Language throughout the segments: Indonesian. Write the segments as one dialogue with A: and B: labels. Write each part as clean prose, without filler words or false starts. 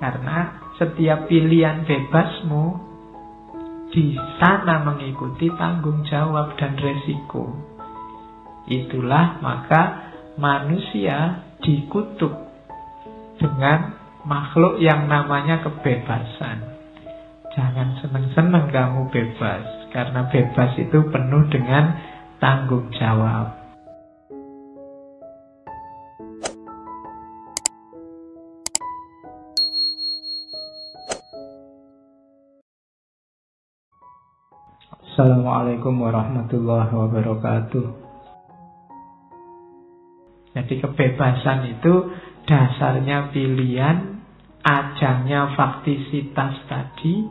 A: Karena setiap pilihan bebasmu di sana mengikuti tanggung jawab dan resiko. Itulah maka manusia dikutuk dengan makhluk yang namanya kebebasan. Jangan senang-senang kamu bebas, karena bebas itu penuh dengan tanggung jawab. Assalamualaikum warahmatullahi wabarakatuh. Jadi kebebasan itu dasarnya pilihan, ajangnya faktisitas tadi,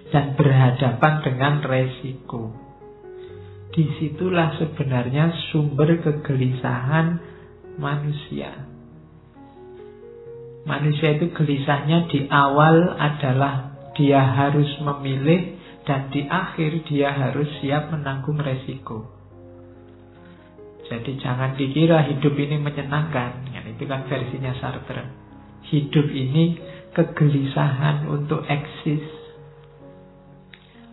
A: dan berhadapan dengan resiko. Disitulah sebenarnya sumber kegelisahan manusia. Manusia itu gelisahnya di awal adalah dia harus memilih, dan di akhir dia harus siap menanggung resiko. Jadi jangan dikira hidup ini menyenangkan. Itu kan versinya Sartre. Hidup ini kegelisahan untuk eksis.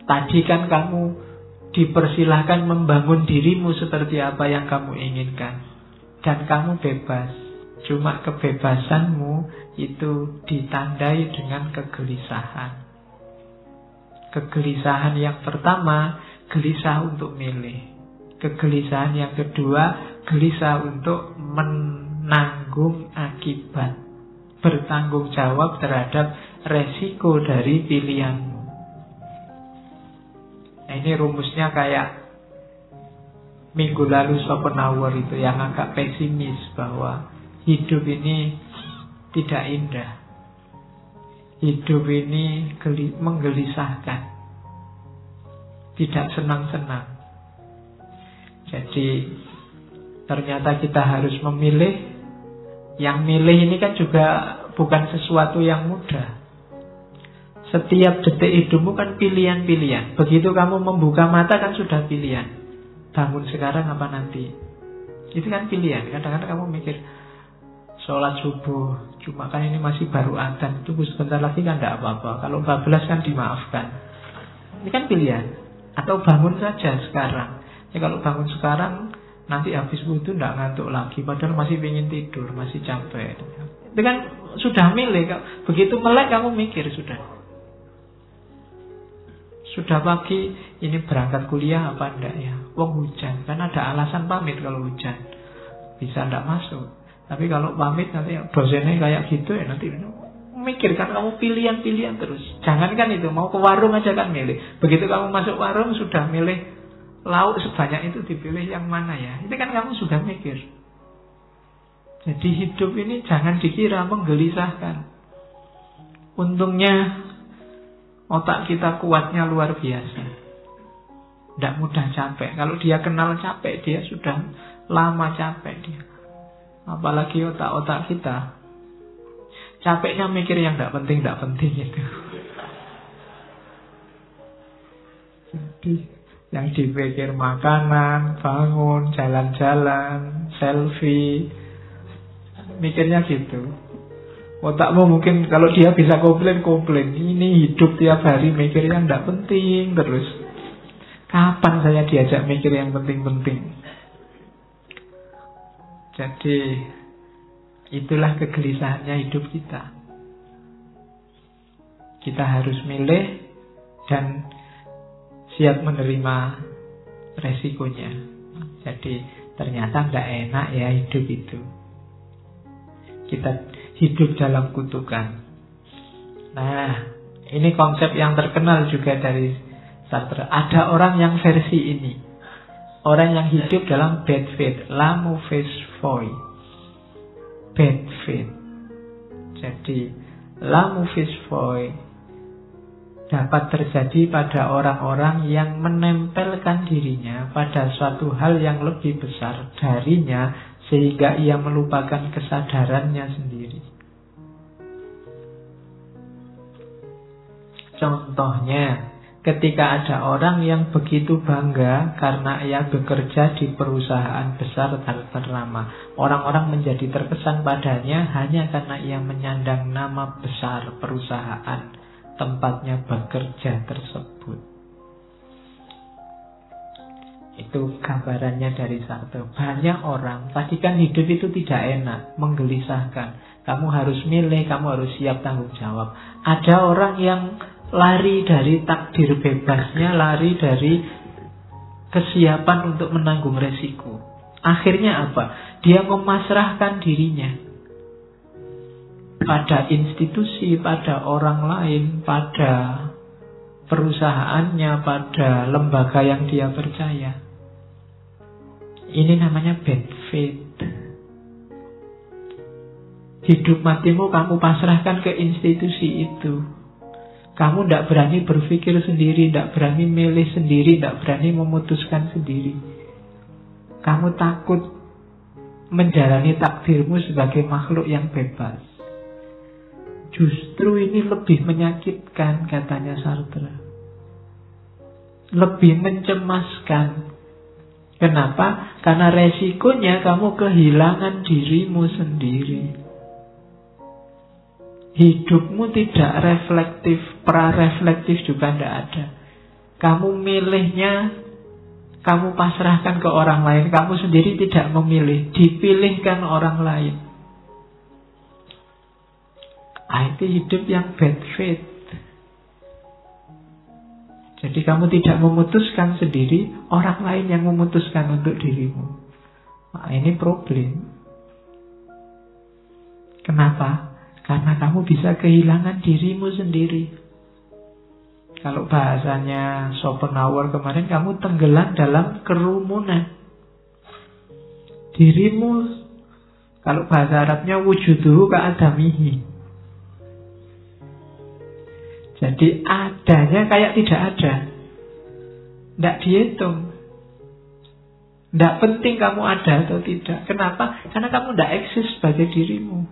A: Tadi kan kamu dipersilahkan membangun dirimu seperti apa yang kamu inginkan. Dan kamu bebas. Cuma kebebasanmu itu ditandai dengan kegelisahan. Kegelisahan yang pertama, gelisah untuk milih. Kegelisahan yang kedua, gelisah untuk menanggung akibat. Bertanggung jawab terhadap resiko dari pilihanmu. Nah, ini rumusnya kayak minggu lalu Schopenhauer itu yang agak pesimis bahwa hidup ini tidak indah. Hidup ini menggelisahkan, tidak senang-senang. Jadi ternyata kita harus memilih. Yang milih ini kan juga bukan sesuatu yang mudah. Setiap detik hidupmu kan pilihan-pilihan. Begitu kamu membuka mata kan sudah pilihan. Bangun sekarang apa nanti? Itu kan pilihan. Kadang-kadang kamu mikir, sholat subuh, cuma kan ini masih baru adzan, tunggu sebentar lagi kan tidak apa-apa. Kalau 14 kan dimaafkan. Ini kan pilihan. Atau bangun saja sekarang. Ya kalau bangun sekarang, nanti habis wudhu tidak ngantuk lagi, padahal masih ingin tidur, masih capek. Itu kan sudah milih. Begitu melek kamu mikir sudah. Sudah pagi, ini berangkat kuliah apa enggak ya? Wong hujan, kan ada alasan pamit kalau hujan. Bisa tidak masuk. Tapi kalau pamit nanti dosennya kayak gitu ya nanti mikir kan kamu pilihan-pilihan terus. Jangankan itu, mau ke warung aja kan milih. Begitu kamu masuk warung sudah milih lauk sebanyak itu, dipilih yang mana ya. Itu kan kamu sudah mikir. Jadi hidup ini jangan dikira menggelisahkan. Untungnya otak kita kuatnya luar biasa. Tidak mudah capek. Kalau dia kenal capek, dia sudah lama capek dia. Apalagi otak-otak kita capeknya mikir yang tidak penting itu. Jadi yang dipikir makanan, bangun, jalan-jalan, selfie, mikirnya gitu. Otakmu mungkin kalau dia bisa komplain. Ini hidup tiap hari mikir yang tidak penting terus. Kapan saya diajak mikir yang penting-penting? Jadi itulah kegelisahannya hidup kita. Kita harus milih dan siap menerima resikonya. Jadi ternyata tidak enak ya hidup itu. Kita hidup dalam kutukan. Nah, ini konsep yang terkenal juga dari Sartre. Ada orang yang versi ini. Orang yang hidup dalam bad faith, la mauvaise foi. Bad faith. Jadi la mauvaise foi dapat terjadi pada orang-orang yang menempelkan dirinya pada suatu hal yang lebih besar darinya, sehingga ia melupakan kesadarannya sendiri. Contohnya, ketika ada orang yang begitu bangga karena ia bekerja di perusahaan besar dan ternama. Orang-orang menjadi terkesan padanya hanya karena ia menyandang nama besar perusahaan tempatnya bekerja tersebut. Itu gambarannya dari Sartre. Banyak orang, tadi kan hidup itu tidak enak, menggelisahkan. Kamu harus milih, kamu harus siap tanggung jawab. Ada orang yang lari dari takdir bebasnya, lari dari kesiapan untuk menanggung resiko. Akhirnya apa? Dia memasrahkan dirinya pada institusi, pada orang lain, pada perusahaannya, pada lembaga yang dia percaya. Ini namanya bad faith. Hidup matimu kamu pasrahkan ke institusi itu. Kamu tidak berani berpikir sendiri, tidak berani milih sendiri, tidak berani memutuskan sendiri. Kamu takut menjalani takdirmu sebagai makhluk yang bebas. Justru ini lebih menyakitkan, katanya Sartre. Lebih mencemaskan. Kenapa? Karena resikonya kamu kehilangan dirimu sendiri. Hidupmu tidak reflektif, pra-reflektif juga tidak ada. Kamu milihnya, kamu pasrahkan ke orang lain. Kamu sendiri tidak memilih, dipilihkan orang lain. Itu hidup yang bad faith. Jadi kamu tidak memutuskan sendiri, orang lain yang memutuskan untuk dirimu. Ini problem. Kenapa? Karena kamu bisa kehilangan dirimu sendiri. Kalau bahasanya Schopenhauer kemarin, kamu tenggelam dalam kerumunan. Dirimu, kalau bahasa Arabnya wujuduhu ka'adamihi. Jadi adanya kayak tidak ada. Tidak dihitung. Tidak penting kamu ada atau tidak. Kenapa? Karena kamu tidak eksis sebagai dirimu.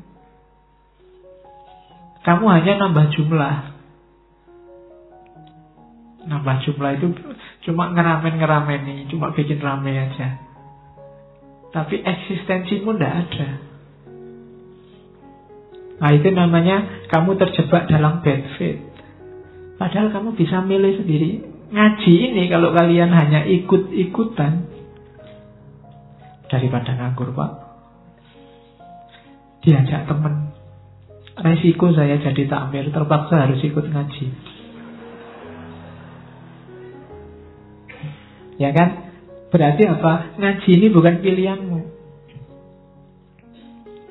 A: Kamu hanya nambah jumlah. Nambah jumlah itu cuma ngeramen-ngerameni, cuma bikin rame aja. Tapi eksistensimu tidak ada. Nah itu namanya kamu terjebak dalam bad faith. Padahal kamu bisa milih sendiri. Ngaji ini kalau kalian hanya ikut-ikutan, daripada nganggur Pak, diajak temen. Resiko saya jadi takmir, terpaksa harus ikut ngaji. Ya kan? Berarti apa? Ngaji ini bukan pilihanmu.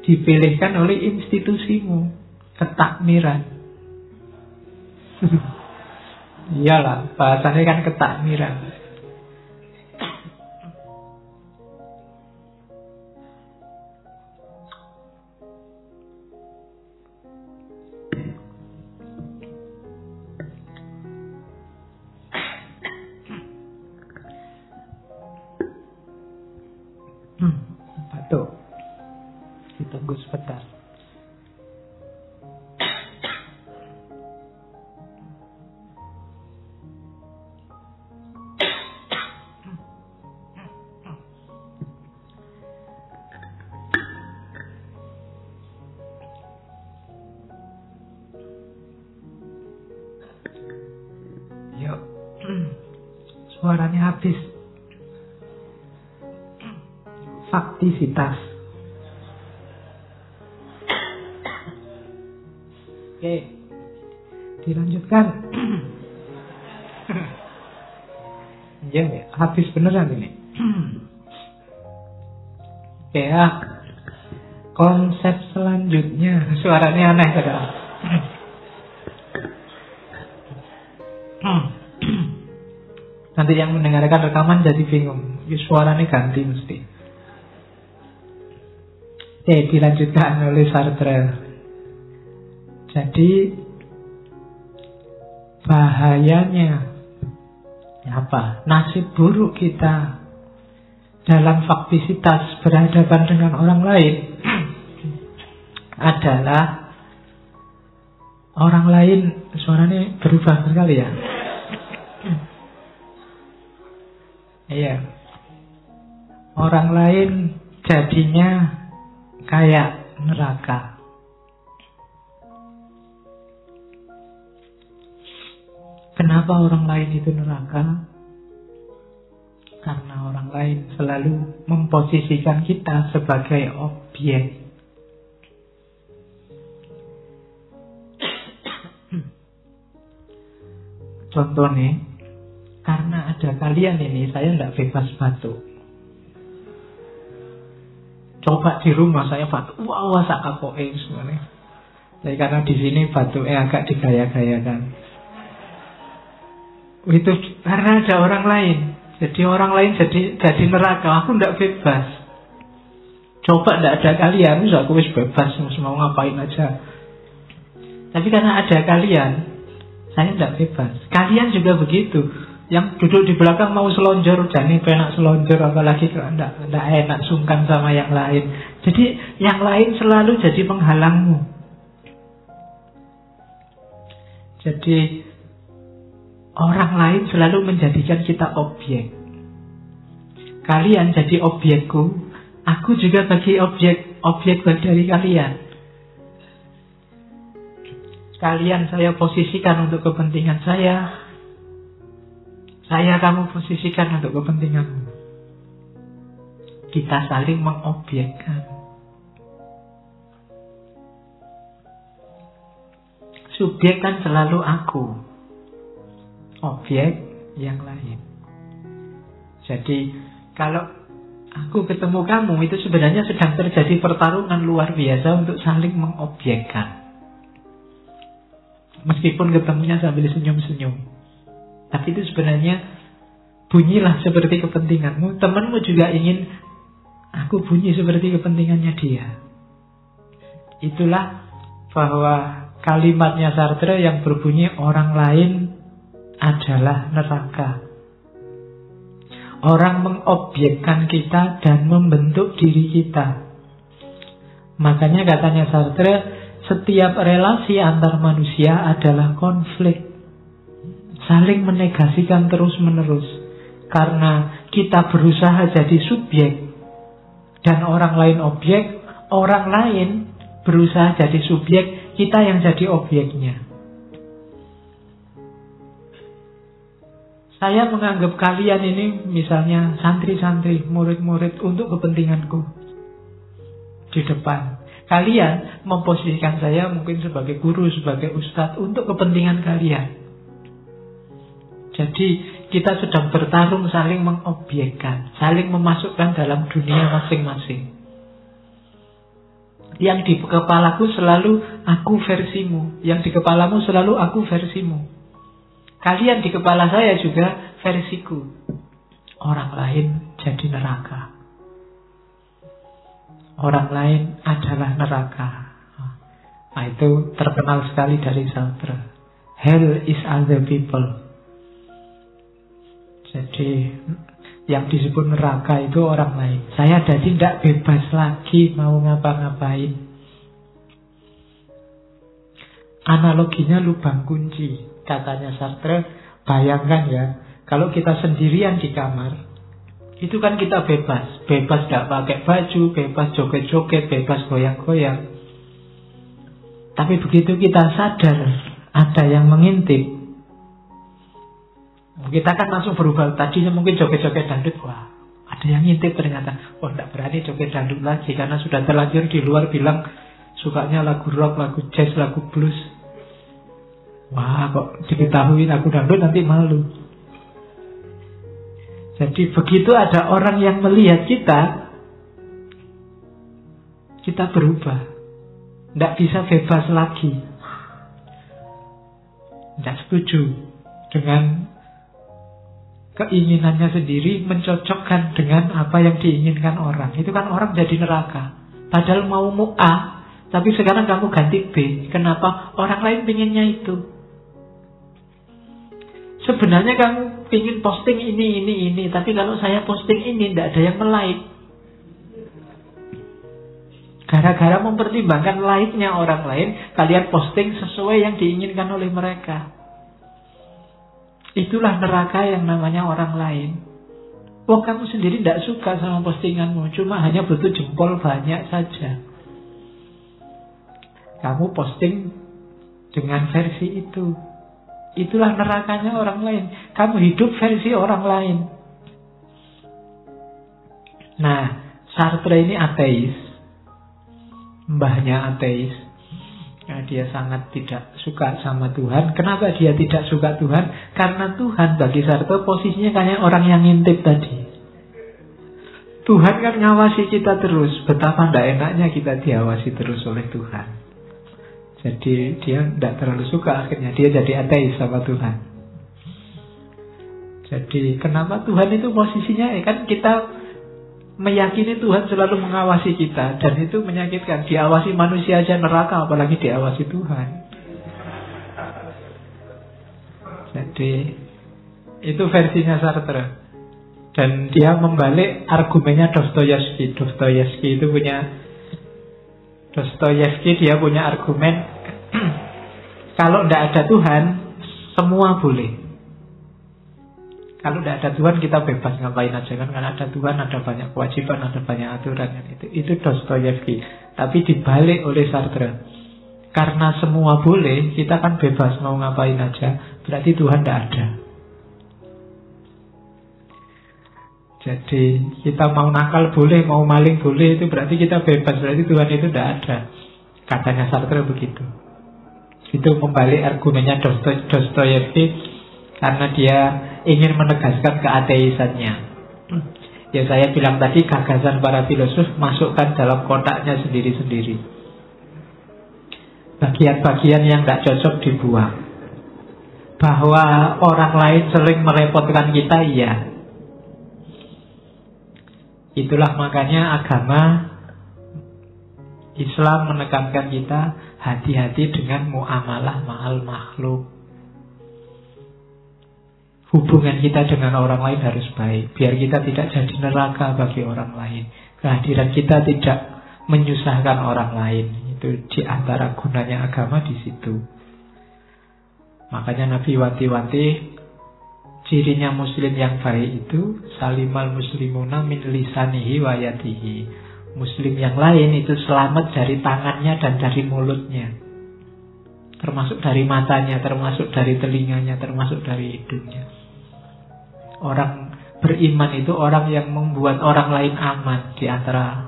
A: Dipilihkan oleh institusimu, ketakmiran. Iyalah, bahasanya kan ketakmiran. Batuk. Ditunggu sebentar. Yuk. Suaranya habis. Faktisitas. Oke, dilanjutkan. Ya, habis beneran ini. Oke ya. Konsep selanjutnya, suaranya aneh sekarang. Nanti yang mendengarkan rekaman jadi bingung. Suaranya ganti mesti. Dilanjutkan oleh Sartre. Jadi bahayanya apa? Nasib buruk kita dalam faktisitas berhadapan dengan orang lain adalah orang lain. Suaranya berubah sekali ya. Iya. Orang lain jadinya kayak neraka. Kenapa orang lain itu neraka? Karena orang lain selalu memposisikan kita sebagai objek. Contoh nih, karena ada kalian ini, saya tidak bebas batuk. Coba di rumah saya batuk, wah sak kapoke sebenarnya. Tapi karena di sini batuknya agak digaya-gayakan. Itu karena ada orang lain. Jadi orang lain jadi neraka. Aku tidak bebas. Coba tidak ada kalian, aku wis bebas, mau ngapain aja. Tapi karena ada kalian, saya tidak bebas. Kalian juga begitu. Yang duduk di belakang mau selonjor, jangan enak selonjor, apalagi kalau tidak enak sungkan sama yang lain. Jadi yang lain selalu jadi penghalangmu. Jadi orang lain selalu menjadikan kita objek. Kalian jadi objekku, aku juga bagi objek dari kalian. Kalian saya posisikan untuk kepentingan saya kamu posisikan untuk kepentinganmu. Kita saling mengobjekkan. Subjek kan selalu aku, objek yang lain. Jadi kalau aku ketemu kamu, itu sebenarnya sedang terjadi pertarungan luar biasa untuk saling mengobjekkan. Meskipun ketemunya sambil senyum-senyum, tapi itu sebenarnya bunyilah seperti kepentinganmu. Temanmu juga ingin aku bunyi seperti kepentingannya dia. Itulah bahwa kalimatnya Sartre yang berbunyi orang lain adalah neraka. Orang mengobjekkan kita dan membentuk diri kita. Makanya katanya Sartre, setiap relasi antar manusia adalah konflik. Saling menegasikan terus-menerus. Karena kita berusaha jadi subjek dan orang lain objek, orang lain berusaha jadi subjek, kita yang jadi objeknya. Saya menganggap kalian ini misalnya santri-santri, murid-murid untuk kepentinganku di depan. Kalian memposisikan saya mungkin sebagai guru, sebagai ustadz untuk kepentingan kalian. Jadi kita sedang bertarung saling mengobjekkan, saling memasukkan dalam dunia masing-masing. Yang di kepalaku selalu aku versimu, yang di kepalamu selalu aku versimu. Kalian di kepala saya juga versiku. Orang lain jadi neraka. Orang lain adalah neraka. Nah, itu terkenal sekali dari Sartre. Hell is other people. Jadi yang disebut neraka itu orang lain. Saya jadi tidak bebas lagi mau ngapa-ngapain. Analoginya lubang kunci, katanya Sartre. Bayangkan ya, kalau kita sendirian di kamar, itu kan kita bebas. Bebas tidak pakai baju, bebas joget-joget, bebas goyang-goyang. Tapi begitu kita sadar ada yang mengintip, kita kan langsung berubah. Tadinya mungkin joget-joget dangdut, wah ada yang ngintip ternyata. Wah tidak berani joget dangdut lagi, karena sudah terlanjur di luar bilang sukanya lagu rock, lagu jazz, lagu blues. Wah kok diketahui aku dangdut nanti malu. Jadi begitu ada orang yang melihat kita berubah. Tidak bisa bebas lagi. Tidak setuju dengan keinginannya sendiri mencocokkan dengan apa yang diinginkan orang. Itu kan orang jadi neraka. Padahal mau A, tapi sekarang kamu ganti B. Kenapa? Orang lain pinginnya itu. Sebenarnya kamu ingin posting ini, tapi kalau saya posting ini tidak ada yang like. Gara-gara mempertimbangkan like-nya orang lain, kalian posting sesuai yang diinginkan oleh mereka. Itulah neraka yang namanya orang lain. Wong kamu sendiri tidak suka sama postinganmu, cuma hanya butuh jempol banyak saja. Kamu posting dengan versi itu. Itulah nerakanya orang lain. Kamu hidup versi orang lain. Nah, Sartre ini ateis. Mbahnya ateis. Nah, dia sangat tidak suka sama Tuhan. Kenapa dia tidak suka Tuhan? Karena Tuhan bagi Sartre posisinya kayak orang yang ngintip tadi. Tuhan kan ngawasi kita terus. Betapa tidak enaknya kita diawasi terus oleh Tuhan. Jadi dia tidak terlalu suka. Akhirnya dia jadi ateis sama Tuhan. Jadi kenapa Tuhan itu posisinya kan kita meyakini Tuhan selalu mengawasi kita. Dan itu menyakitkan. Diawasi manusia aja neraka, apalagi diawasi Tuhan. Jadi itu versinya Sartre. Dan dia membalik argumennya Dostoyevsky. Dostoyevsky itu punya Dostoyevsky, dia punya argumen kalau tidak ada Tuhan semua boleh. Kalau tidak ada Tuhan kita bebas ngapain aja kan. Karena ada Tuhan ada banyak kewajiban, ada banyak aturan. Itu Dostoyevsky. Tapi dibalik oleh Sartre. Karena semua boleh, kita kan bebas mau ngapain aja. Berarti Tuhan tidak ada. Jadi kita mau nakal boleh, mau maling boleh, itu berarti kita bebas. Berarti Tuhan itu tidak ada. Katanya Sartre begitu. Itu membalik argumennya Dostoyevsky. Karena dia ingin menegaskan keateisannya. Ya saya bilang tadi, gagasan para filosof masukkan dalam kotaknya sendiri-sendiri. Bagian-bagian yang tidak cocok dibuang. Bahwa orang lain sering merepotkan kita, iya. Itulah makanya agama Islam menekankan kita hati-hati dengan muamalah ma'al makhluk. Hubungan kita dengan orang lain harus baik, biar kita tidak jadi neraka bagi orang lain. Kehadiran kita tidak menyusahkan orang lain. Itu di antara gunanya agama di situ. Makanya Nabi wanti-wanti, cirinya muslim yang baik itu salimal muslimuna min lisanihi wa yadihi. Muslim yang lain itu selamat dari tangannya dan dari mulutnya. Termasuk dari matanya, termasuk dari telinganya, termasuk dari hidungnya. Orang beriman itu orang yang membuat orang lain aman. Di antara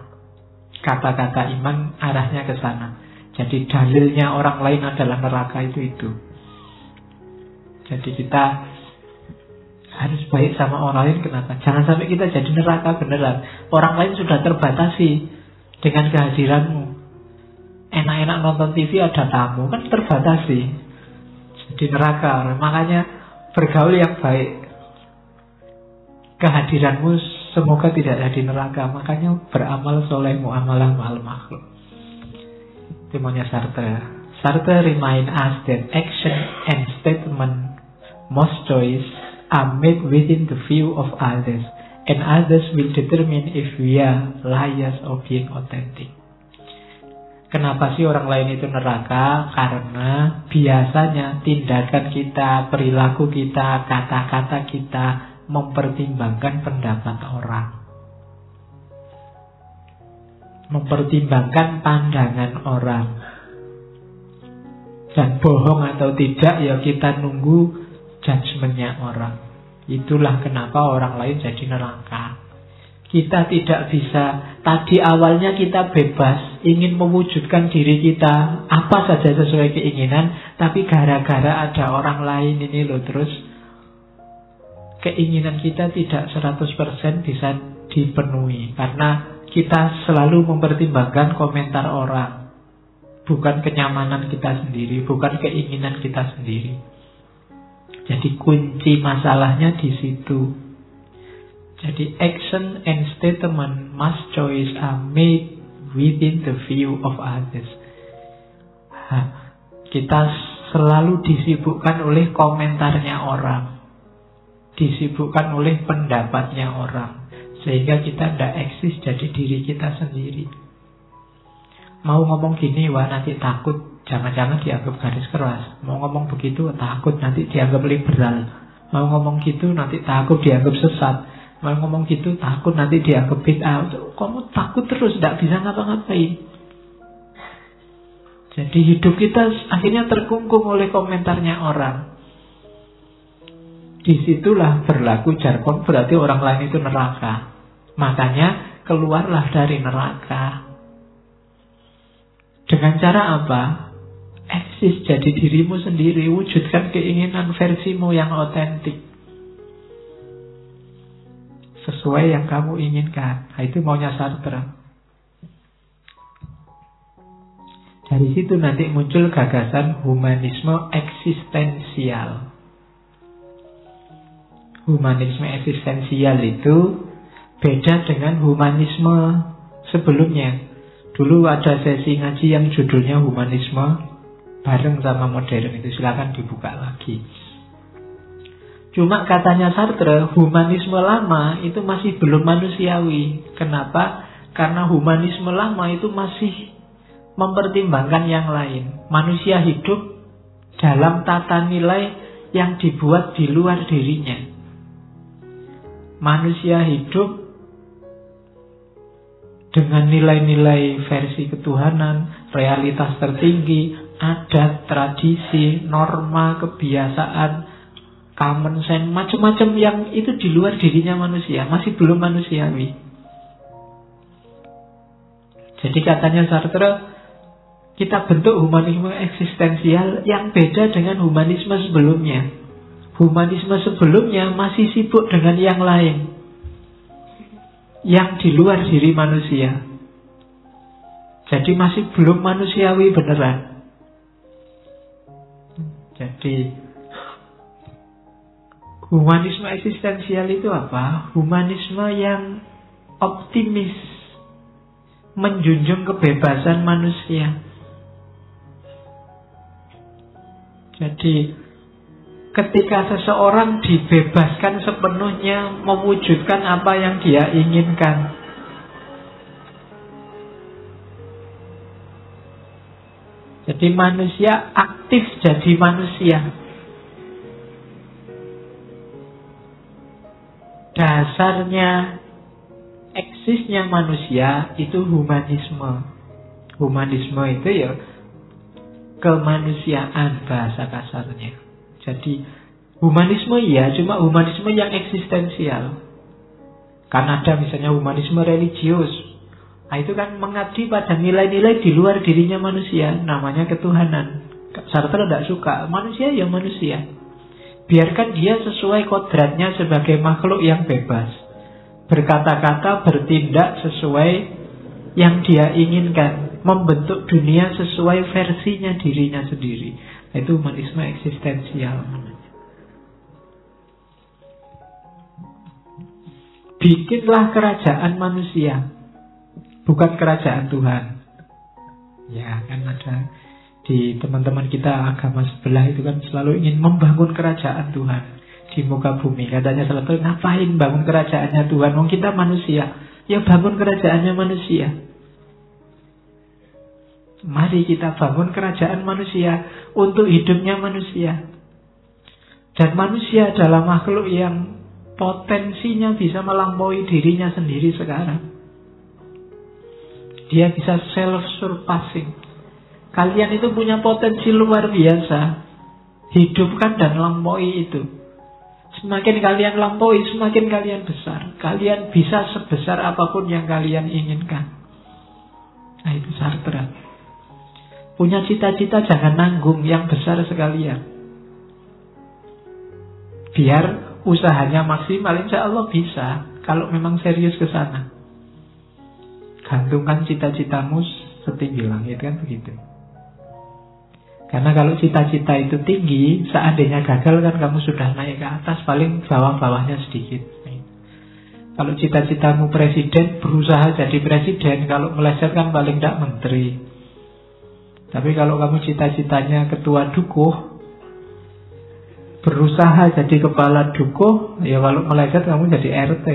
A: kata-kata iman arahnya ke sana. Jadi dalilnya orang lain adalah neraka itu. Jadi kita harus baik sama orang lain. Kenapa? Jangan sampai kita jadi neraka beneran. Orang lain sudah terbatasi dengan kehadiranmu. Enak-enak nonton TV ada tamu, kan terbatasi. Jadi neraka. Makanya bergaul yang baik. Kehadiranmu semoga tidak jadi neraka. Makanya beramal soleh muamalah ma'al makhluk. Itu maunya Sartre. Sartre remind us that action and statement most choice are made within the view of others, and others will determine if we are liars or being authentic. Kenapa sih orang lain itu neraka? Karena biasanya tindakan kita, perilaku kita, kata-kata kita mempertimbangkan pendapat orang, mempertimbangkan pandangan orang. Dan bohong atau tidak ya kita nunggu judgementnya orang. Itulah kenapa orang lain jadi neraka. Kita tidak bisa. Tadi awalnya kita bebas, ingin mewujudkan diri kita apa saja sesuai keinginan. Tapi gara-gara ada orang lain ini loh, terus keinginan kita tidak 100% bisa dipenuhi. Karena kita selalu mempertimbangkan komentar orang, bukan kenyamanan kita sendiri, bukan keinginan kita sendiri. Jadi kunci masalahnya di situ. Jadi action and statement must choice are made within the view of others. Kita selalu disibukkan oleh komentarnya orang, disibukkan oleh pendapatnya orang, sehingga kita tidak eksis jadi diri kita sendiri. Mau ngomong gini, wah nanti takut, jangan-jangan dianggap garis keras. Mau ngomong begitu, takut nanti dianggap liberal. Mau ngomong gitu, nanti takut dianggap sesat. Kalau ngomong gitu takut nanti dianggap bid'ah. Kamu takut terus, tidak bisa ngapa-ngapain. Jadi hidup kita akhirnya terkungkung oleh komentarnya orang. Disitulah berlaku jargon, berarti orang lain itu neraka. Makanya keluarlah dari neraka. Dengan cara apa? Eksis jadi dirimu sendiri, wujudkan keinginan versimu yang otentik. Sesuai yang kamu inginkan. Nah, itu maunya Sartre. Dari situ nanti muncul gagasan humanisme eksistensial. Humanisme eksistensial itu beda dengan humanisme sebelumnya. Dulu ada sesi ngaji yang judulnya humanisme bareng sama modern, itu silakan dibuka lagi. Cuma katanya Sartre, humanisme lama itu masih belum manusiawi. Kenapa? Karena humanisme lama itu masih mempertimbangkan yang lain. Manusia hidup dalam tata nilai yang dibuat di luar dirinya. Manusia hidup dengan nilai-nilai versi ketuhanan, realitas tertinggi, adat, tradisi, norma, kebiasaan, common sense, macam-macam yang itu di luar dirinya manusia, masih belum manusiawi. Jadi katanya Sartre, kita bentuk humanisme eksistensial yang beda dengan humanisme sebelumnya. Humanisme sebelumnya masih sibuk dengan yang lain, yang di luar diri manusia. Jadi masih belum manusiawi beneran. Jadi humanisme eksistensial itu apa? Humanisme yang optimis, menjunjung kebebasan manusia. Jadi ketika seseorang dibebaskan sepenuhnya mewujudkan apa yang dia inginkan, jadi manusia aktif jadi manusia. Dasarnya eksisnya manusia itu humanisme. Humanisme itu ya kemanusiaan bahasa kasarnya. Jadi humanisme ya, cuma humanisme yang eksistensial. Kan ada misalnya humanisme religius. Nah itu kan mengabdi pada nilai-nilai di luar dirinya manusia, namanya ketuhanan. Sartre tidak suka, manusia ya manusia. Biarkan dia sesuai kodratnya sebagai makhluk yang bebas, berkata-kata, bertindak sesuai yang dia inginkan, membentuk dunia sesuai versinya dirinya sendiri. Itu humanisme eksistensial. Bikinlah kerajaan manusia, bukan kerajaan Tuhan. Ya kan ada di teman-teman kita agama sebelah itu kan selalu ingin membangun kerajaan Tuhan di muka bumi. Katanya selalu, ngapain bangun kerajaannya Tuhan? Wong kita manusia. Ya bangun kerajaannya manusia. Mari kita bangun kerajaan manusia untuk hidupnya manusia. Dan manusia adalah makhluk yang potensinya bisa melampaui dirinya sendiri sekarang. Dia bisa self-surpassing. Kalian itu punya potensi luar biasa. Hidupkan dan lampaui itu. Semakin kalian lampaui, semakin kalian besar. Kalian bisa sebesar apapun yang kalian inginkan. Nah itu Sartre. Punya cita-cita jangan nanggung, yang besar sekalian. Biar usahanya maksimal, insya Allah bisa. Kalau memang serius ke sana. Gantungkan cita-citamu setinggi langit, kan begitu. Karena kalau cita-cita itu tinggi, seandainya gagal kan kamu sudah naik ke atas, paling bawah-bawahnya sedikit. Kalau cita-citamu presiden, berusaha jadi presiden. Kalau meleset kan paling tidak menteri. Tapi kalau kamu cita-citanya ketua dukuh, berusaha jadi kepala dukuh, ya kalau meleset kamu jadi RT.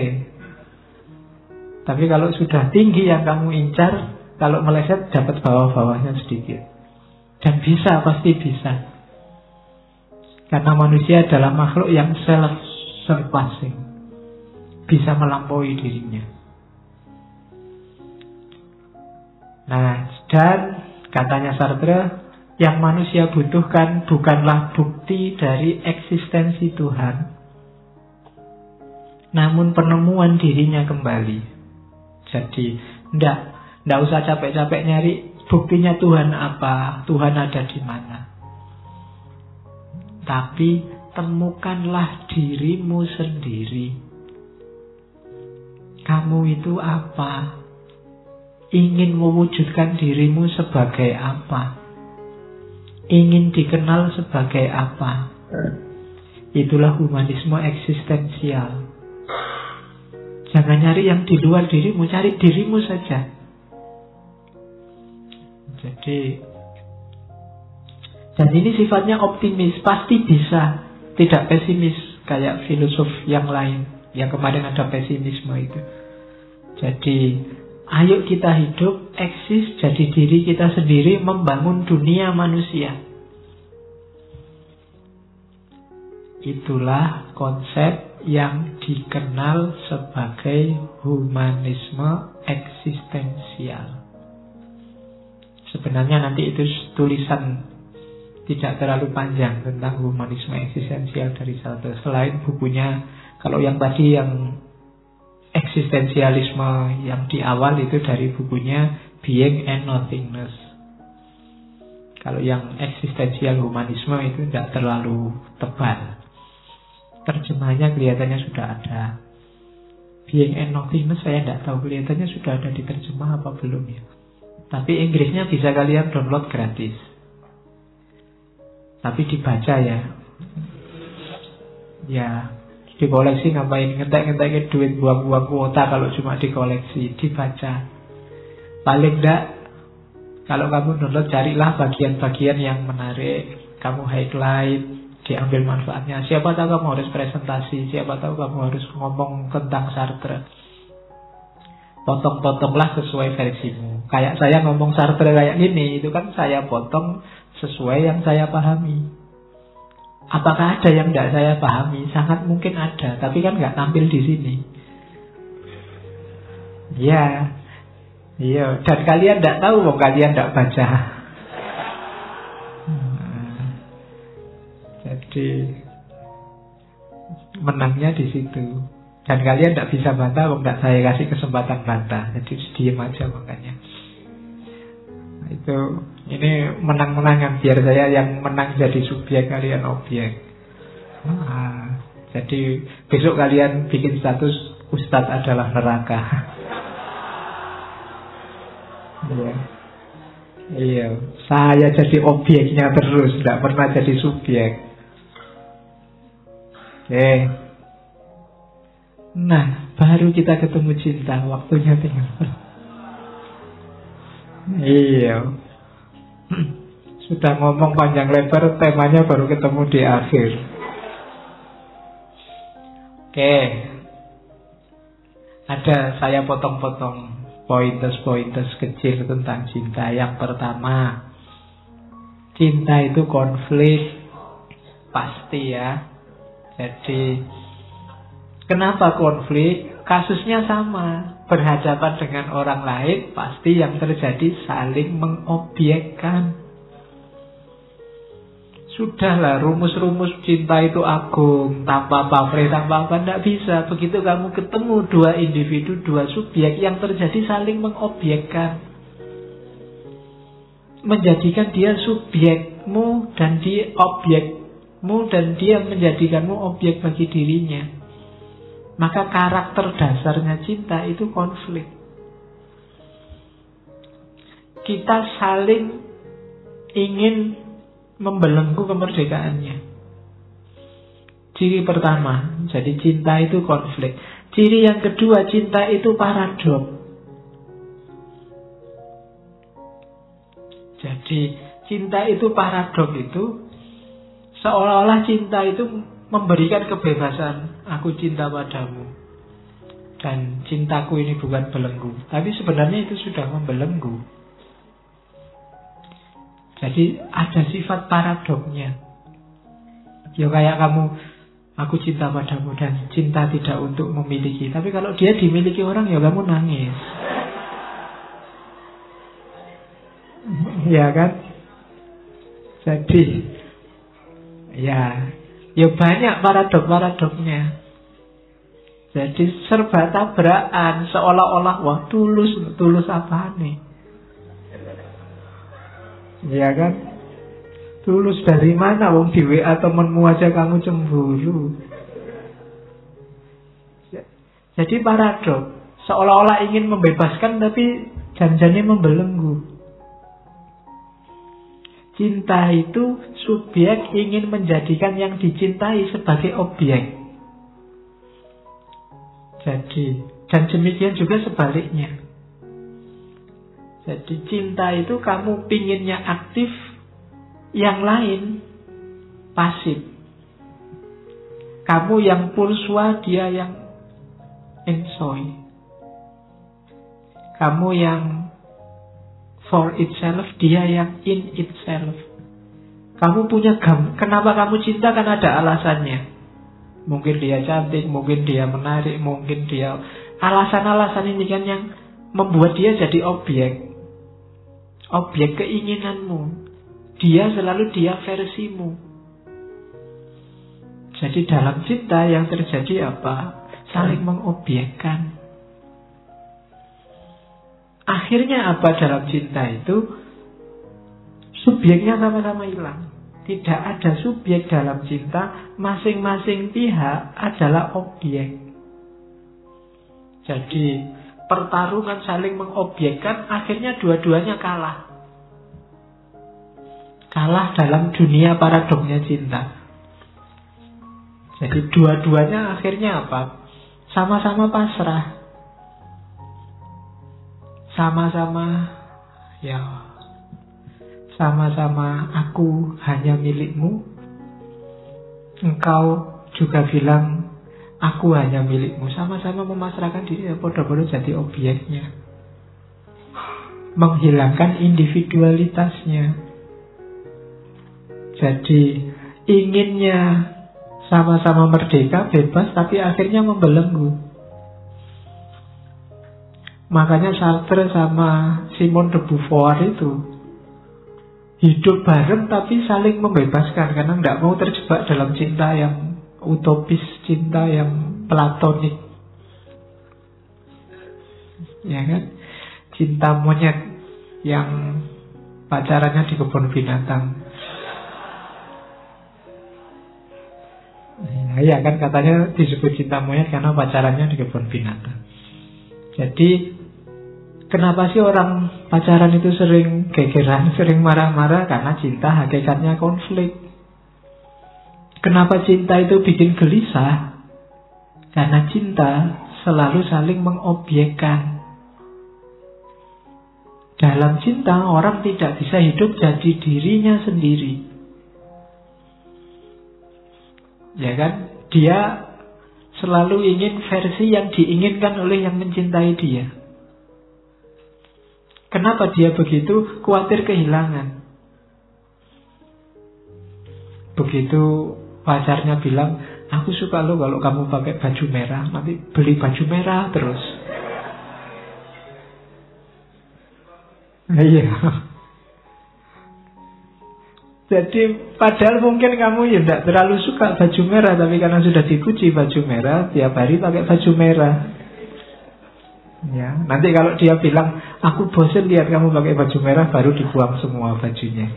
A: Tapi kalau sudah tinggi yang kamu incar, kalau meleset dapat bawah-bawahnya sedikit. Dan bisa, pasti bisa. Karena manusia adalah makhluk yang self-surpassing. bisa melampaui dirinya. Nah, dan katanya Sartre, yang manusia butuhkan bukanlah bukti dari eksistensi Tuhan, namun penemuan dirinya kembali. Jadi, ndak usah capek-capek nyari buktinya Tuhan apa, Tuhan ada di mana. Tapi temukanlah dirimu sendiri. Kamu itu apa? Ingin mewujudkan dirimu sebagai apa? Ingin dikenal sebagai apa? Itulah humanisme eksistensial. Jangan nyari yang di luar dirimu, cari dirimu saja. Jadi, dan ini sifatnya optimis, pasti bisa, tidak pesimis kayak filosof yang lain yang kemarin ada pesimisme itu. Jadi, ayo kita hidup, eksis, jadi diri kita sendiri, membangun dunia manusia. Itulah konsep yang dikenal sebagai humanisme eksistensial. Sebenarnya nanti itu tulisan tidak terlalu panjang tentang humanisme eksistensial dari Sartre. Selain bukunya, kalau yang tadi yang eksistensialisme yang di awal itu dari bukunya Being and Nothingness. Kalau yang eksistensial humanisme itu tidak terlalu tebal. Terjemahnya kelihatannya sudah ada. Being and Nothingness saya tidak tahu, kelihatannya sudah ada diterjemah apa belum ya. Tapi Inggrisnya bisa kalian download gratis. Tapi dibaca ya. Ya, dikoleksi ngapain, ngetek-ngetekin duit, buang-buang kuota kalau cuma dikoleksi. Dibaca. Paling enggak, kalau kamu download, carilah bagian-bagian yang menarik. Kamu highlight, diambil manfaatnya. Siapa tahu kamu harus presentasi, siapa tahu kamu harus ngomong tentang Sartre. Potong-potonglah sesuai versimu. Kayak saya ngomong Sartre kayak gini, itu kan saya potong sesuai yang saya pahami. Apakah ada yang tidak saya pahami? Sangat mungkin ada, tapi kan nggak tampil di sini. Iya, iya. Dan kalian tidak tahu, kok kalian tidak baca. Jadi menangnya di situ. Dan kalian tidak bisa bantah, kok tidak saya kasih kesempatan bantah. Jadi diam aja makanya. Nah, itu. Ini menang-menangan, biar saya yang menang jadi subjek, kalian objek. Nah, jadi besok kalian bikin status Ustadz adalah neraka. Iya. Iya, saya jadi objeknya terus, tidak pernah jadi subjek. Oke. Nah, baru kita ketemu cinta, waktunya tinggal. Iya. Sudah ngomong panjang lebar, temanya baru ketemu di akhir. Oke. Ada saya potong-potong pointers-pointers kecil tentang cinta. Yang pertama, cinta itu konflik. Pasti ya. Jadi, kenapa konflik? Kasusnya sama. Berhadapan dengan orang lain, pasti yang terjadi saling mengobjekkan. Sudahlah, rumus-rumus cinta itu agung, tanpa pamrih, tanpa apa, tidak bisa. Begitu kamu ketemu dua individu, dua subjek, yang terjadi saling mengobjekkan. Menjadikan dia subjekmu dan dia objekmu, dan dia menjadikanmu objek bagi dirinya. Maka karakter dasarnya cinta itu konflik. Kita saling ingin membelenggu kemerdekaannya. Ciri pertama, jadi cinta itu konflik. Ciri yang kedua, cinta itu paradok. Jadi cinta itu paradok itu seolah-olah cinta itu memberikan kebebasan. Aku cinta padamu dan cintaku ini bukan belenggu. Tapi sebenarnya itu sudah membelenggu. Jadi ada sifat paradoknya. Ya kayak kamu Aku cinta padamu dan cinta tidak untuk memiliki. Tapi kalau dia dimiliki orang, ya kamu nangis. Ya kan? Jadi ya banyak paradok-paradoknya. Jadi serba tabrakan, seolah-olah wah tulus apa nih? Ya kan? Tulus dari mana? Wong di WA temenmu aja kamu cemburu. Jadi paradok, seolah-olah ingin membebaskan tapi janjinya membelenggu. Cinta itu subjek ingin menjadikan yang dicintai sebagai objek. Jadi, dan demikian juga sebaliknya. Jadi cinta itu kamu pinginnya aktif, yang lain pasif. Kamu yang pulsua, dia yang enjoy. Kamu yang for itself, dia yang in itself. Kamu punya kenapa kamu cinta, kan ada alasannya. Mungkin dia cantik, mungkin dia menarik, mungkin dia... Alasan-alasan ini kan yang membuat dia jadi objek. Objek keinginanmu. Dia selalu dia versimu. Jadi dalam cinta yang terjadi apa? Saling mengobjekkan. Akhirnya apa dalam cinta itu? Subjeknya sama-sama hilang. Tidak ada subjek dalam cinta. Masing-masing pihak adalah objek. Jadi pertarungan saling mengobjekkan, akhirnya dua-duanya kalah. Kalah dalam dunia paradoknya cinta. Jadi dua-duanya akhirnya apa? Sama-sama pasrah. Sama-sama sama-sama aku hanya milikmu. Engkau juga bilang aku hanya milikmu. Sama-sama memasrahkan diri, bodoh-bodoh jadi objeknya. Menghilangkan individualitasnya. Jadi inginnya sama-sama merdeka, bebas, tapi akhirnya membelenggu. Makanya Sartre sama Simone de Beauvoir itu hidup bareng tapi saling membebaskan, karena tidak mau terjebak dalam cinta yang utopis, cinta yang platonik. Ya kan? Cinta monyet yang pacarannya di kebun binatang. Ya kan, katanya disebut cinta monyet karena pacarannya di kebun binatang. Jadi kenapa sih orang pacaran itu sering gegeran, sering marah-marah? Karena cinta hakikatnya konflik. Kenapa cinta itu bikin gelisah? Karena cinta selalu saling mengobjekkan. Dalam cinta orang tidak bisa hidup jadi dirinya sendiri. Ya kan? Dia selalu ingin versi yang diinginkan oleh yang mencintai dia. Kenapa dia begitu? Khawatir kehilangan. Begitu pacarnya bilang, aku suka lo kalau kamu pakai baju merah, nanti beli baju merah terus. Iya. Jadi padahal mungkin kamu ya tidak terlalu suka baju merah, tapi karena sudah dipuji baju merah, tiap hari pakai baju merah. Ya, nanti kalau dia bilang aku bosan lihat kamu pakai baju merah, baru dibuang semua bajunya.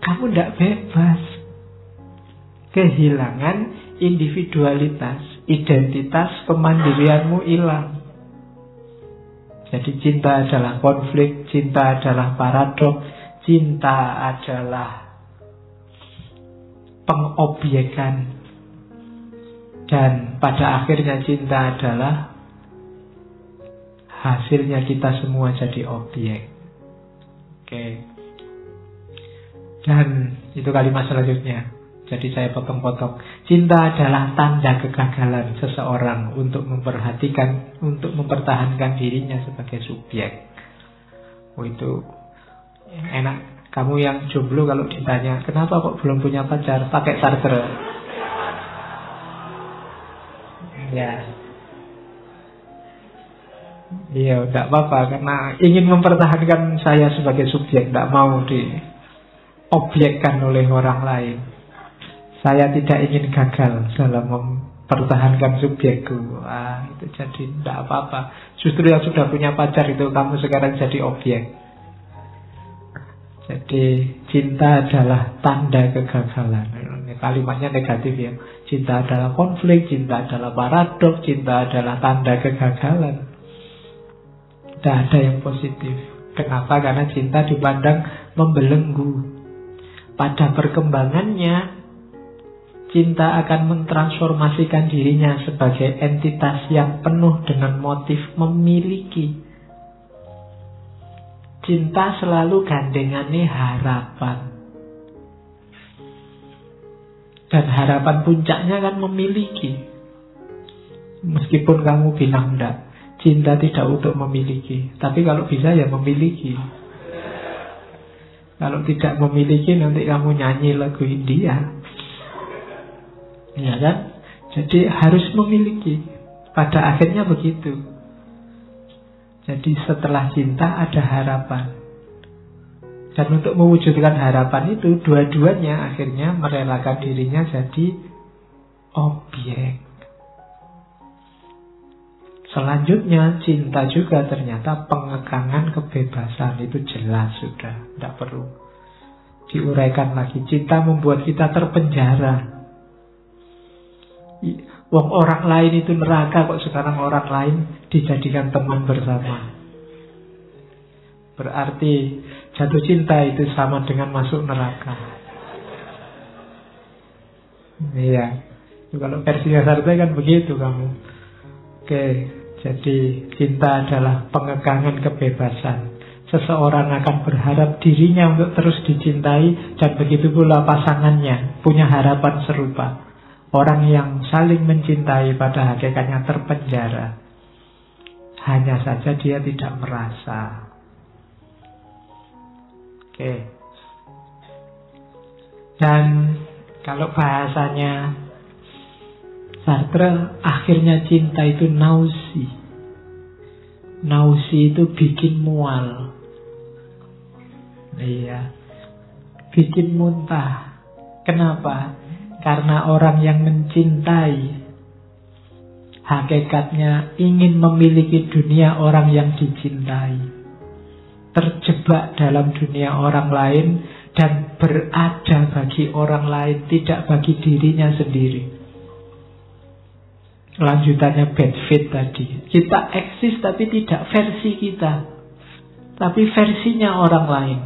A: Kamu tidak bebas. Kehilangan individualitas, identitas kemandirianmu hilang. Jadi cinta adalah konflik, cinta adalah paradok. Cinta adalah pengobjekan. Dan pada akhirnya cinta adalah hasilnya kita semua jadi objek. Oke. Dan itu kalimat selanjutnya. Jadi saya potong-potong. Cinta adalah tanda kegagalan seseorang untuk memperhatikan, untuk mempertahankan dirinya sebagai subjek. Oh, itu enak. Kamu yang jomblo kalau ditanya kenapa kok belum punya pacar, pakai Sartre. Ya. Iya, tidak apa-apa. Karena ingin mempertahankan saya sebagai subjek, tidak mau diobjekkan oleh orang lain. Saya tidak ingin gagal dalam mempertahankan subjekku. Itu jadi tidak apa-apa. Justru yang sudah punya pacar itu kamu sekarang jadi objek. Jadi cinta adalah tanda kegagalan. Kalimatnya negatif ya. Cinta adalah konflik, cinta adalah paradoks, cinta adalah tanda kegagalan. Tidak ada yang positif. Kenapa? Karena cinta dipandang membelenggu. Pada perkembangannya, cinta akan mentransformasikan dirinya sebagai entitas yang penuh dengan motif memiliki. Cinta selalu gandengannya harapan. Dan harapan puncaknya kan memiliki. Meskipun kamu bilang enggak, cinta tidak untuk memiliki. Tapi kalau bisa ya memiliki. Kalau tidak memiliki nanti kamu nyanyi lagu India. Ya kan? Jadi harus memiliki. Pada akhirnya begitu. Jadi setelah cinta ada harapan. Dan untuk mewujudkan harapan itu, dua-duanya akhirnya merelakan dirinya jadi objek. Selanjutnya cinta juga ternyata pengekangan kebebasan. Itu jelas sudah, tidak perlu diuraikan lagi. Cinta membuat kita terpenjara. Wong orang lain itu neraka, kok sekarang orang lain dijadikan teman bersama. Berarti jatuh cinta itu sama dengan masuk neraka. Iya. Kalau versinya Sartre kan begitu kamu. Oke, jadi cinta adalah pengekangan kebebasan. Seseorang akan berharap dirinya untuk terus dicintai, dan begitu pula pasangannya punya harapan serupa. Orang yang saling mencintai pada hakikatnya terpenjara. Hanya saja dia tidak merasa. Oke. Dan kalau bahasanya Sartre, akhirnya cinta itu nausi. Nausi itu bikin mual. Iya. Bikin muntah. Kenapa? Karena orang yang mencintai hakikatnya ingin memiliki dunia orang yang dicintai. Terjebak dalam dunia orang lain dan berada bagi orang lain, tidak bagi dirinya sendiri. Lanjutannya bad fit tadi. Kita eksis tapi tidak versi kita, tapi versinya orang lain.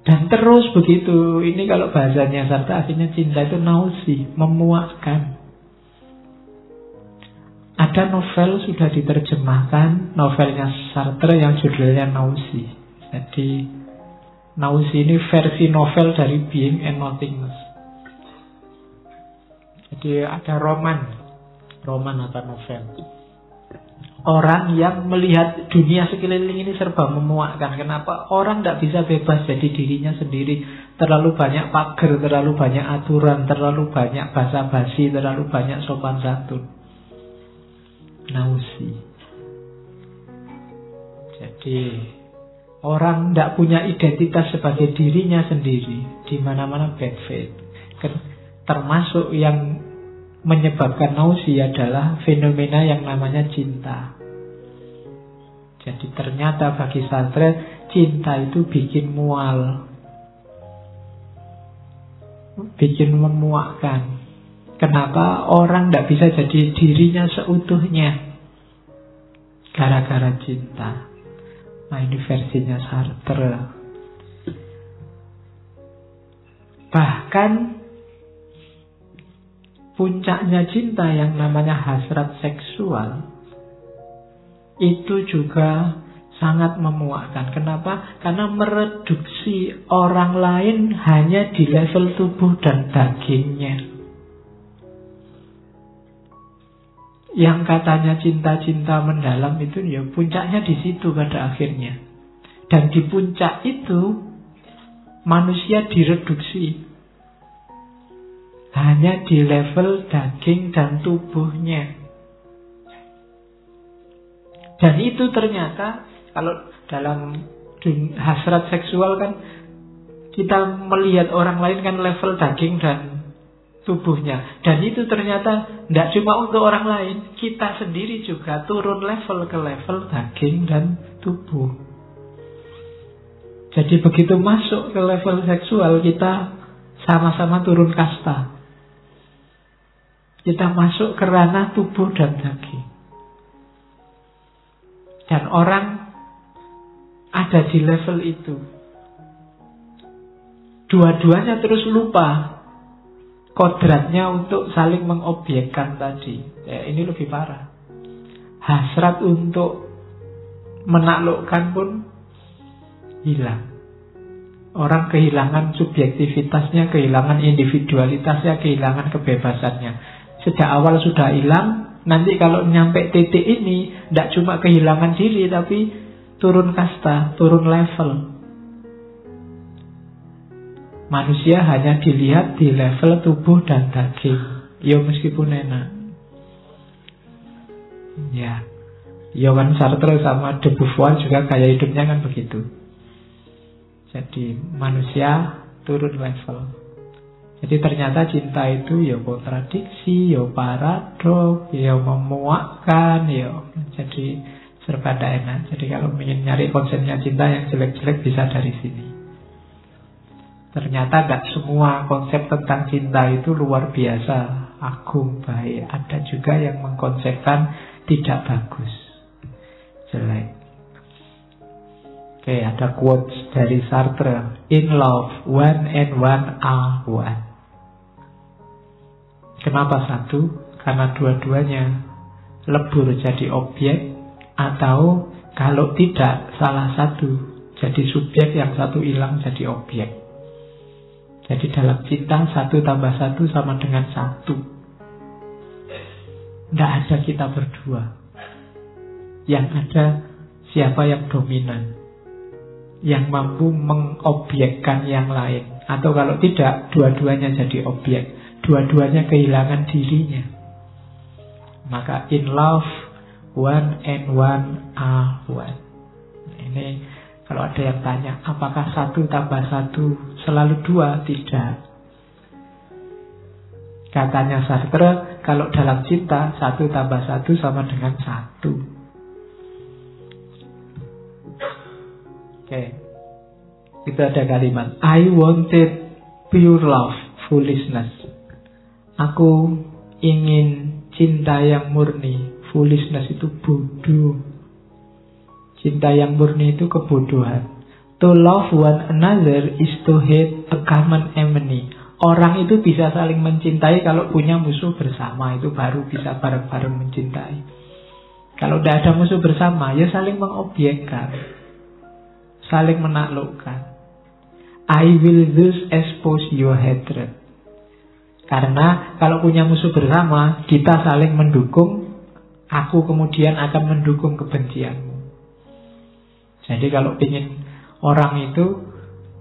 A: Dan terus begitu. Ini kalau bahasanya Sartre, akhirnya cinta itu nausi, memuakkan. Ada novel sudah diterjemahkan, novelnya Sartre yang judulnya Nausi. Jadi Nausi ini versi novel dari Being and Nothingness. Jadi ada roman atau novel. Orang yang melihat dunia sekeliling ini serba memuakkan. Kenapa? Orang tidak bisa bebas jadi dirinya sendiri. Terlalu banyak pagar, terlalu banyak aturan, terlalu banyak basa-basi, terlalu banyak sopan santun. Nausi. Jadi orang tidak punya identitas sebagai dirinya sendiri. Di mana-mana bad faith. Termasuk yang menyebabkan nausi adalah fenomena yang namanya cinta. Jadi ternyata bagi Sartre, cinta itu bikin mual, bikin memuakkan. Kenapa? Orang tidak bisa jadi dirinya seutuhnya gara-gara cinta. Nah, ini versinya Sartre. Bahkan puncaknya cinta yang namanya hasrat seksual itu juga sangat memuakkan. Kenapa? Karena mereduksi orang lain hanya di level tubuh dan dagingnya. Yang katanya cinta-cinta mendalam itu ya puncaknya di situ pada akhirnya. Dan di puncak itu manusia direduksi hanya di level daging dan tubuhnya. Dan itu ternyata kalau dalam hasrat seksual kan kita melihat orang lain kan level daging dan tubuhnya. Dan itu ternyata tidak cuma untuk orang lain, kita sendiri juga turun level ke level daging dan tubuh. Jadi begitu masuk ke level seksual, kita sama-sama turun kasta. Kita masuk ke ranah tubuh dan daging. Dan orang ada di level itu. Dua-duanya terus lupa kodratnya untuk saling mengobjekkan tadi. Ya, ini lebih parah. Hasrat untuk menaklukkan pun hilang. Orang kehilangan subjektivitasnya, kehilangan individualitasnya, kehilangan kebebasannya. Sejak awal sudah hilang. Nanti kalau nyampe titik ini, tidak cuma kehilangan diri, tapi turun kasta, turun level. Manusia hanya dilihat di level tubuh dan daging. Ya meskipun enak. Ya, Johann Sartre sama de Beauvoir juga gaya hidupnya kan begitu. Jadi manusia turun level. Jadi ternyata cinta itu ya kontradiksi, ya paradok, ya memuakkan, ya jadi serba enak. Jadi kalau ingin nyari konsepnya cinta yang jelek-jelek bisa dari sini. Ternyata gak semua konsep tentang cinta itu luar biasa, agung, baik. Ada juga yang mengkonsepkan tidak bagus, jelek. Oke, ada quotes dari Sartre. In love, one and one are one. Kenapa satu? Karena dua-duanya lebur jadi objek, atau kalau tidak salah satu jadi subjek, yang satu hilang jadi objek. Jadi dalam cinta 1 tambah 1 sama dengan 1. Tidak ada kita berdua. Yang ada siapa yang dominan, yang mampu mengobjekkan yang lain. Atau kalau tidak, dua-duanya jadi objek. Dua-duanya kehilangan dirinya. Maka in love, one and one are one. Ini kalau ada yang tanya, apakah 1 tambah 1 selalu 2? Tidak. Katanya Sartre, kalau dalam cinta 1 tambah 1 sama dengan 1. Oke. Itu ada kalimat, I wanted pure love, foolishness. Aku ingin cinta yang murni. Foolishness itu bodoh. Cinta yang murni itu kebodohan. To love one another is to hate a common enemy. Orang itu bisa saling mencintai kalau punya musuh bersama. Itu baru bisa bareng-bareng mencintai. Kalau tidak ada musuh bersama, ya saling mengobjekkan, saling menaklukkan. I will thus expose your hatred. Karena kalau punya musuh bersama, kita saling mendukung, aku kemudian akan mendukung kebencianmu. Jadi kalau ingin orang itu,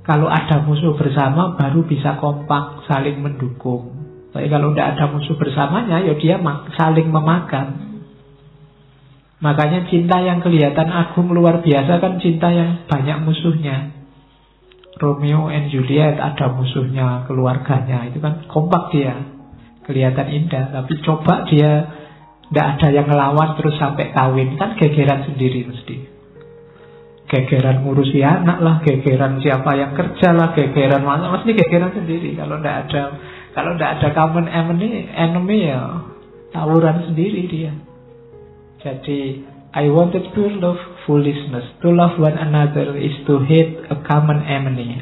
A: kalau ada musuh bersama baru bisa kompak, saling mendukung. Tapi kalau tidak ada musuh bersamanya, ya dia saling memakan. Makanya cinta yang kelihatan agung luar biasa kan cinta yang banyak musuhnya. Romeo and Juliet ada musuhnya, keluarganya, itu kan kompak dia, kelihatan indah. Tapi coba dia tidak ada yang ngelawan terus sampai kawin, kan gegeran sendiri mesti. Gegeran ngurusi anak lah, gegeran siapa yang kerja lah, gegeran mana, mesti gegeran sendiri. Kalau tidak ada common enemy ya tawuran sendiri dia. Jadi I wanted pure love, foolishness. To love one another is to hate a common enemy.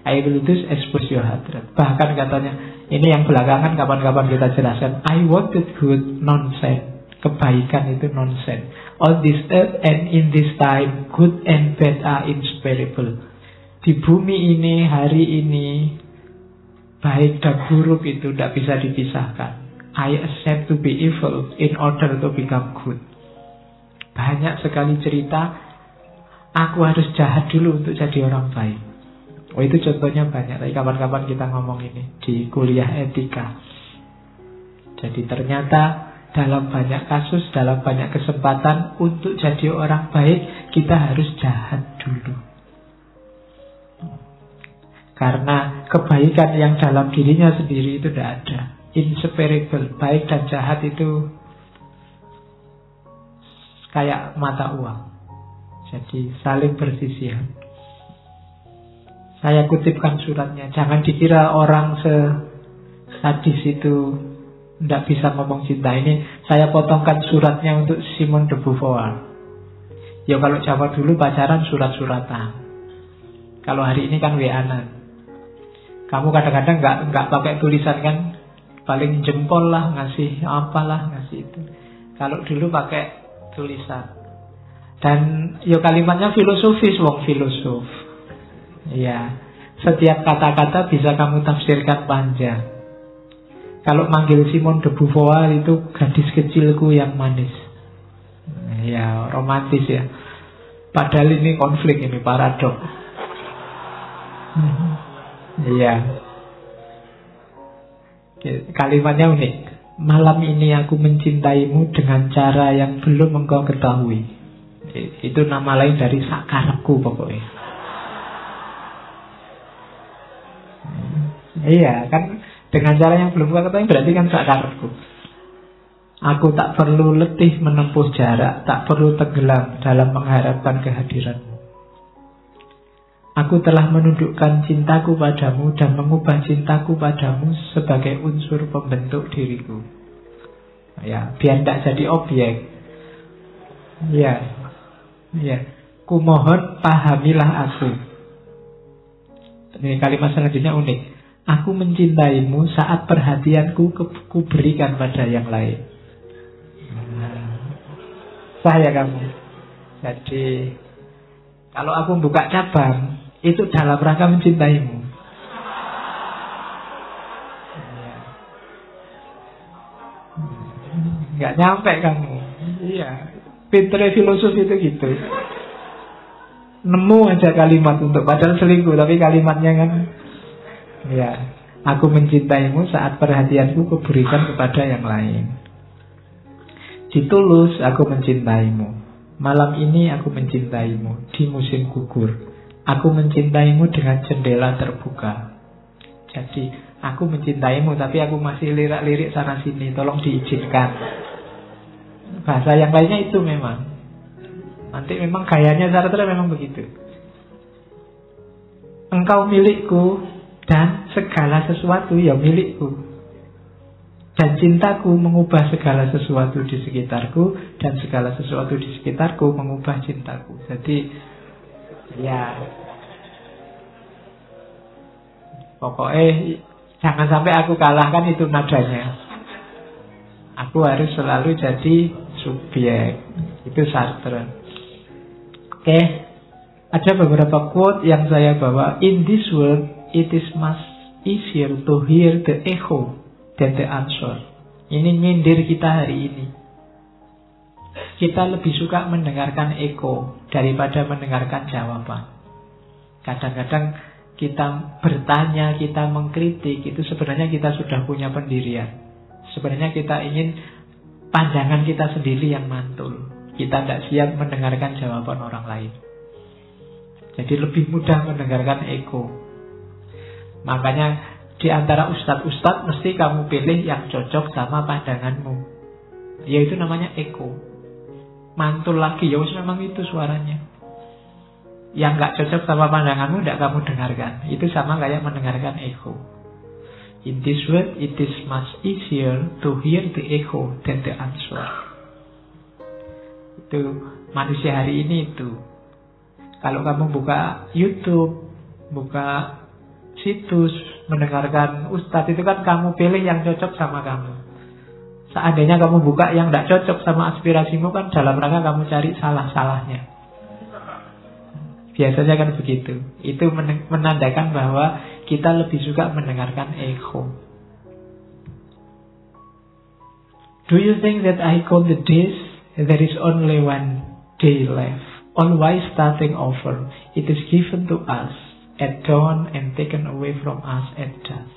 A: I will thus expose your hatred. Bahkan katanya, ini yang belakangan kapan-kapan kita jelaskan. I wanted good, nonsense. Kebaikan itu nonsense. On this earth and in this time, good and bad are inseparable. Di bumi ini, hari ini, baik dan buruk itu tidak bisa dipisahkan. I accept to be evil in order to become good. Banyak sekali cerita, aku harus jahat dulu untuk jadi orang baik. Oh, itu contohnya banyak. Tapi kapan-kapan kita ngomong ini di kuliah etika. Jadi ternyata dalam banyak kasus, dalam banyak kesempatan, untuk jadi orang baik, kita harus jahat dulu. Karena kebaikan yang dalam dirinya sendiri itu tidak ada. Inseparable. Baik dan jahat itu kayak mata uang. Jadi saling bersisihan. Saya kutipkan suratnya. Jangan dikira orang sadis itu tidak bisa ngomong cinta. Ini saya potongkan suratnya untuk Simone de Beauvoir. Ya kalau zaman dulu pacaran surat-suratan. Kalau hari ini kan WA-an. Kamu kadang-kadang nggak pakai tulisan kan, paling jempol lah, ngasih apalah, ngasih itu. Kalau dulu pakai tulisan. Dan ya kalimatnya filosofis, wong filosof. Ya, setiap kata-kata bisa kamu tafsirkan panjang. Kalau manggil Simone de Beauvoir itu gadis kecilku yang manis. Ya, romantis ya. Padahal ini konflik, ini paradok. Iya. Kalimatnya unik. Malam ini aku mencintaimu dengan cara yang belum engkau ketahui. Itu nama lain dari sakarepku pokoknya. Iya kan, dengan cara yang belum engkau ketahui berarti kan sakarepku. Aku tak perlu letih menempuh jarak, tak perlu tenggelam dalam mengharapkan kehadiranmu. Aku telah menundukkan cintaku padamu dan mengubah cintaku padamu sebagai unsur pembentuk diriku. Ya, biar tidak jadi objek. Ya, ya. Kumohon pahamilah aku. Ini kalimat selanjutnya unik. Aku mencintaimu saat perhatianku kuberikan pada yang lain. Saya kamu. Jadi kalau aku buka cabang, itu dalam rangka mencintaimu. Nggak nyampe kamu. Iya. Pinternya filosof itu gitu. Nemu aja kalimat untuk padahal selingkuh, tapi kalimatnya kan, ya, aku mencintaimu saat perhatianku kuberikan kepada yang lain. Ditulus aku mencintaimu. Malam ini aku mencintaimu di musim gugur. Aku mencintaimu dengan jendela terbuka. Jadi aku mencintaimu, tapi aku masih lirik-lirik sana sini. Tolong diizinkan. Bahasa yang lainnya itu memang. Nanti memang gayanya Sartre memang begitu. Engkau milikku dan segala sesuatu ya milikku. Dan cintaku mengubah segala sesuatu di sekitarku, dan segala sesuatu di sekitarku mengubah cintaku. Jadi ya, pokoknya jangan sampai aku kalahkan, itu nadanya. Aku harus selalu jadi subjek. Itu Sartre. Oke, ada beberapa quote yang saya bawa. In this world, it is much easier to hear the echo than the answer. Ini nyindir kita hari ini. Kita lebih suka mendengarkan echo daripada mendengarkan jawaban. Kadang-kadang kita bertanya, kita mengkritik, itu sebenarnya kita sudah punya pendirian. Sebenarnya kita ingin pandangan kita sendiri yang mantul. Kita tidak siap mendengarkan jawaban orang lain. Jadi lebih mudah mendengarkan echo. Makanya di antara ustadz-ustadz mesti kamu pilih yang cocok sama pandanganmu. Yaitu namanya echo. Mantul lagi, ya memang itu suaranya. Yang gak cocok sama pandanganmu tidak kamu dengarkan. Itu sama kayak mendengarkan echo. In this world it is much easier to hear the echo than the answer. Itu manusia hari ini itu. Kalau kamu buka YouTube, buka situs, mendengarkan ustadz, itu kan kamu pilih yang cocok sama kamu. Seandainya kamu buka yang tidak cocok sama aspirasimu, kan dalam rangka kamu cari salah-salahnya. Biasanya kan begitu. Itu menandakan bahwa kita lebih suka mendengarkan echo. Do you think that I count the days? There is only one day left. Always starting over. It is given to us at dawn and taken away from us at dusk.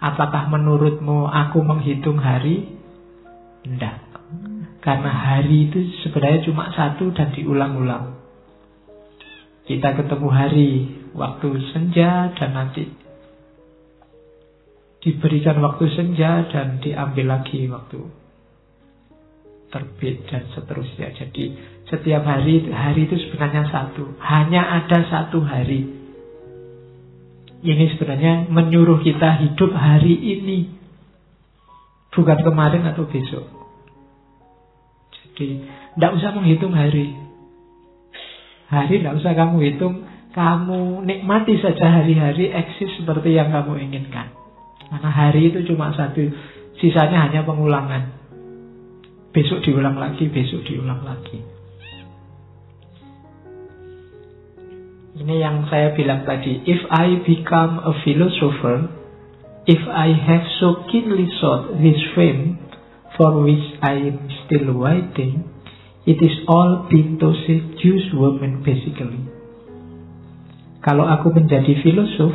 A: Apakah menurutmu aku menghitung hari? Tidak. Karena hari itu sebenarnya cuma satu dan diulang-ulang. Kita ketemu hari, waktu senja, dan nanti diberikan waktu senja dan diambil lagi waktu terbit dan seterusnya. Jadi setiap hari itu sebenarnya satu. Hanya ada satu hari. Ini sebenarnya menyuruh kita hidup hari ini, bukan kemarin atau besok. Jadi tidak usah menghitung hari. Hari tidak usah kamu hitung. Kamu nikmati saja hari-hari eksis seperti yang kamu inginkan. Karena hari itu cuma satu. Sisanya hanya pengulangan. Besok diulang lagi, besok diulang lagi. Ini yang saya bilang tadi. If I become a philosopher, if I have so keenly sought this fame for which I am still waiting, it is all been to seduce women basically. Kalau aku menjadi filosof,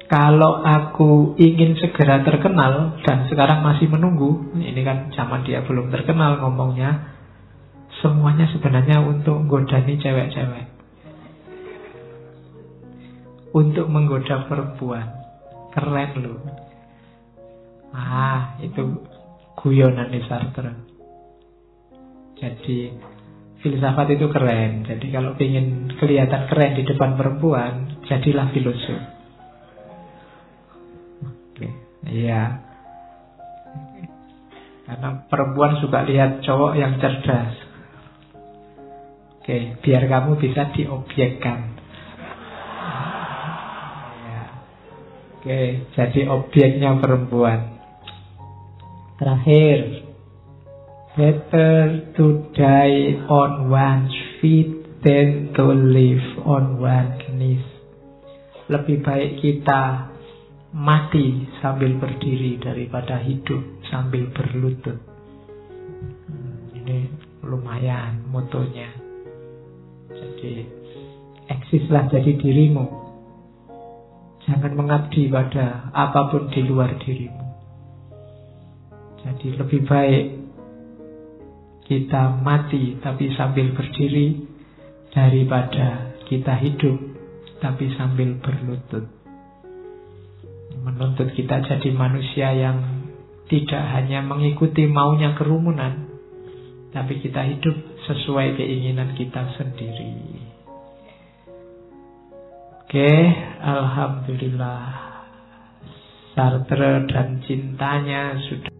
A: kalau aku ingin segera terkenal dan sekarang masih menunggu, ini kan zaman dia belum terkenal ngomongnya, semuanya sebenarnya untuk menggodani cewek-cewek, untuk menggoda perempuan. Keren loh. Itu guyonan Sartre. Jadi filsafat itu keren. Jadi kalau ingin kelihatan keren di depan perempuan, jadilah filosof. Iya. Karena perempuan suka lihat cowok yang cerdas. Biar kamu bisa diobjekkan. Jadi objeknya perempuan. Terakhir, better to die on one's feet than to live on one's knees. Lebih baik kita mati sambil berdiri daripada hidup sambil berlutut. Ini lumayan motonya. Jadi eksislah jadi dirimu. Jangan mengabdi pada apapun di luar dirimu. Jadi lebih baik kita mati tapi sambil berdiri daripada kita hidup tapi sambil berlutut. Menuntut kita jadi manusia yang tidak hanya mengikuti maunya kerumunan, tapi kita hidup sesuai keinginan kita sendiri. Alhamdulillah, Sartre dan cintanya sudah